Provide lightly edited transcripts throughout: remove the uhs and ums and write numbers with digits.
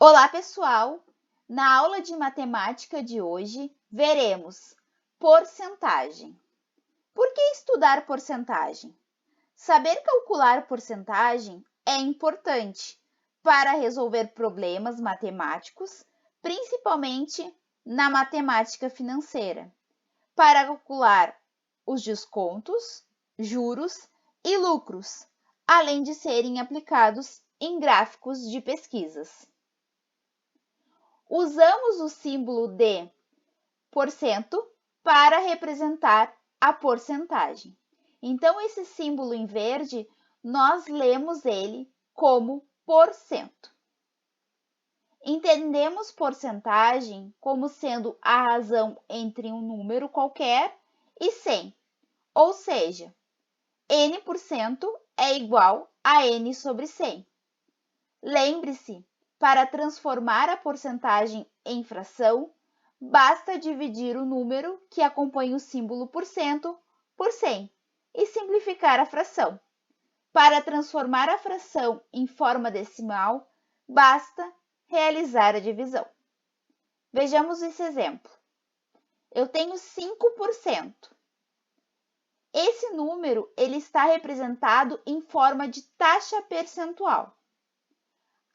Olá, pessoal! Na aula de matemática de hoje, veremos porcentagem. Por que estudar porcentagem? Saber calcular porcentagem é importante para resolver problemas matemáticos, principalmente na matemática financeira, para calcular os descontos, juros e lucros, além de serem aplicados em gráficos de pesquisas. Usamos o símbolo de porcento para representar a porcentagem. Então, esse símbolo em verde, nós lemos ele como porcento. Entendemos porcentagem como sendo a razão entre um número qualquer e 100, ou seja, n% é igual a n sobre 100. Lembre-se, para transformar a porcentagem em fração, basta dividir o número que acompanha o símbolo porcento por 100 e simplificar a fração. Para transformar a fração em forma decimal, basta realizar a divisão. Vejamos esse exemplo. Eu tenho 5%. Esse número ele está representado em forma de taxa percentual.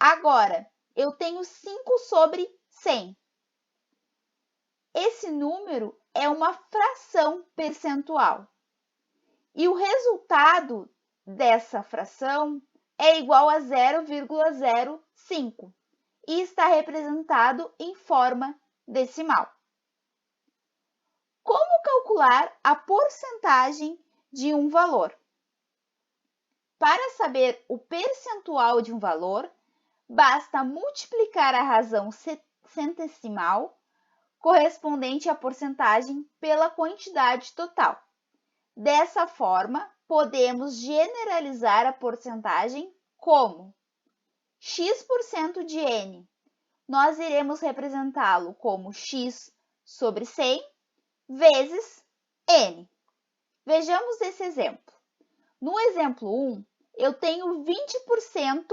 Agora, eu tenho 5 sobre 100. Esse número é uma fração percentual. E o resultado dessa fração é igual a 0,05 e está representado em forma decimal. Como calcular a porcentagem de um valor? Para saber o percentual de um valor, basta multiplicar a razão centesimal correspondente à porcentagem pela quantidade total. Dessa forma, podemos generalizar a porcentagem como x% de n. Nós iremos representá-lo como x sobre 100 vezes n. Vejamos esse exemplo. No exemplo 1, eu tenho 20%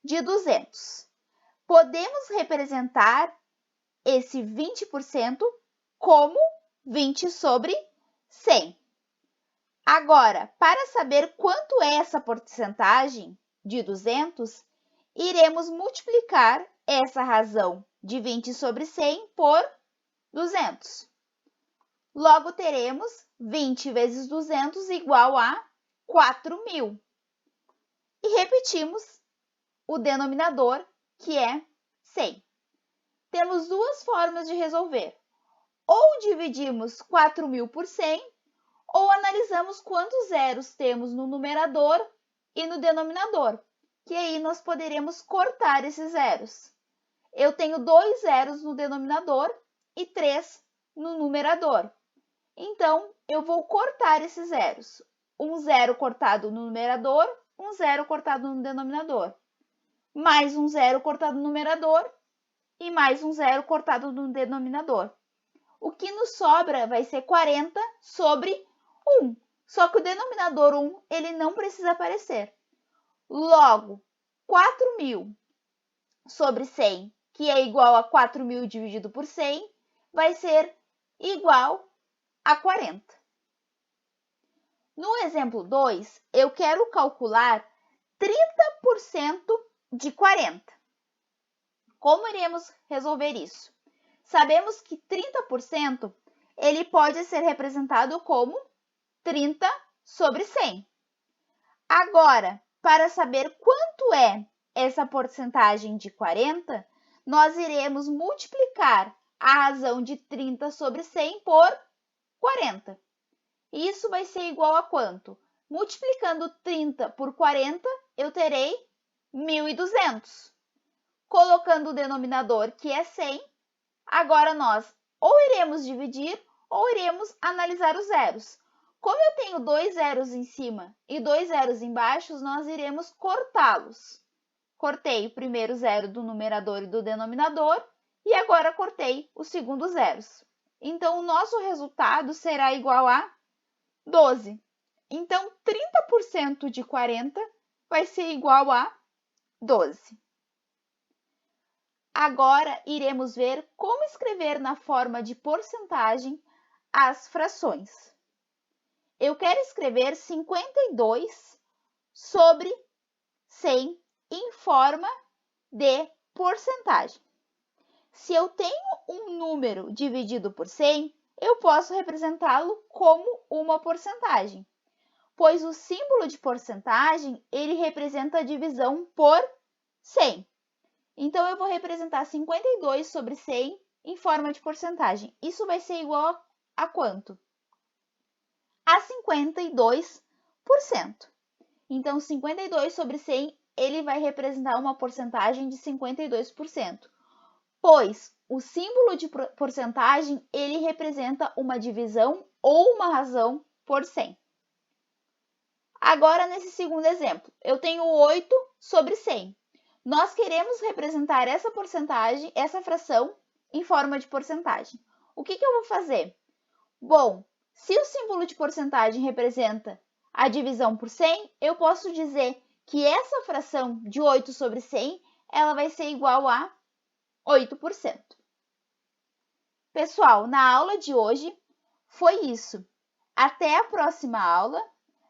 de 200. Podemos representar esse 20% como 20 sobre 100. Agora, para saber quanto é essa porcentagem de 200, iremos multiplicar essa razão de 20 sobre 100 por 200. Logo, teremos 20 vezes 200 igual a 4.000. E repetimos o denominador, que é 100. Temos duas formas de resolver. Ou dividimos 4.000 por 100, ou analisamos quantos zeros temos no numerador e no denominador, que aí nós poderemos cortar esses zeros. Eu tenho 2 zeros no denominador e 3 no numerador. Então, eu vou cortar esses zeros. Um zero cortado no numerador, um zero cortado no denominador. Mais um zero cortado no numerador e mais um zero cortado no denominador. O que nos sobra vai ser 40 sobre 1. Só que o denominador 1 ele não precisa aparecer. Logo, 4.000 sobre 100, que é igual a 4.000 dividido por 100, vai ser igual a 40. No exemplo 2, eu quero calcular 30% de 40. Como iremos resolver isso? Sabemos que 30% ele pode ser representado como 30 sobre 100. Agora, para saber quanto é essa porcentagem de 40, nós iremos multiplicar a razão de 30 sobre 100 por 40. Isso vai ser igual a quanto? Multiplicando 30 por 40, eu terei 1.200. Colocando o denominador, que é 100, agora nós ou iremos dividir ou iremos analisar os zeros. Como eu tenho 2 zeros em cima e 2 zeros embaixo, nós iremos cortá-los. Cortei o primeiro zero do numerador e do denominador e agora cortei os segundos zeros. Então, o nosso resultado será igual a 12. Então, 30% de 40 vai ser igual a 12. agora iremos ver como escrever na forma de porcentagem as frações. Eu quero escrever 52 sobre 100 em forma de porcentagem. Se eu tenho um número dividido por 100, eu posso representá-lo como uma porcentagem, pois o símbolo de porcentagem, ele representa a divisão por 100. Então, eu vou representar 52 sobre 100 em forma de porcentagem. Isso vai ser igual a quanto? A 52%. Então, 52 sobre 100, ele vai representar uma porcentagem de 52%, pois o símbolo de porcentagem, ele representa uma divisão ou uma razão por 100. Agora, nesse segundo exemplo, eu tenho 8 sobre 100. Nós queremos representar essa porcentagem, essa fração, em forma de porcentagem. O que eu vou fazer? Bom, se o símbolo de porcentagem representa a divisão por 100, eu posso dizer que essa fração de 8 sobre 100, ela vai ser igual a 8%. Pessoal, na aula de hoje foi isso. Até a próxima aula.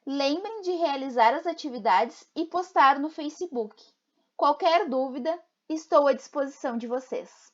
Lembrem de realizar as atividades e postar no Facebook. Qualquer dúvida, estou à disposição de vocês.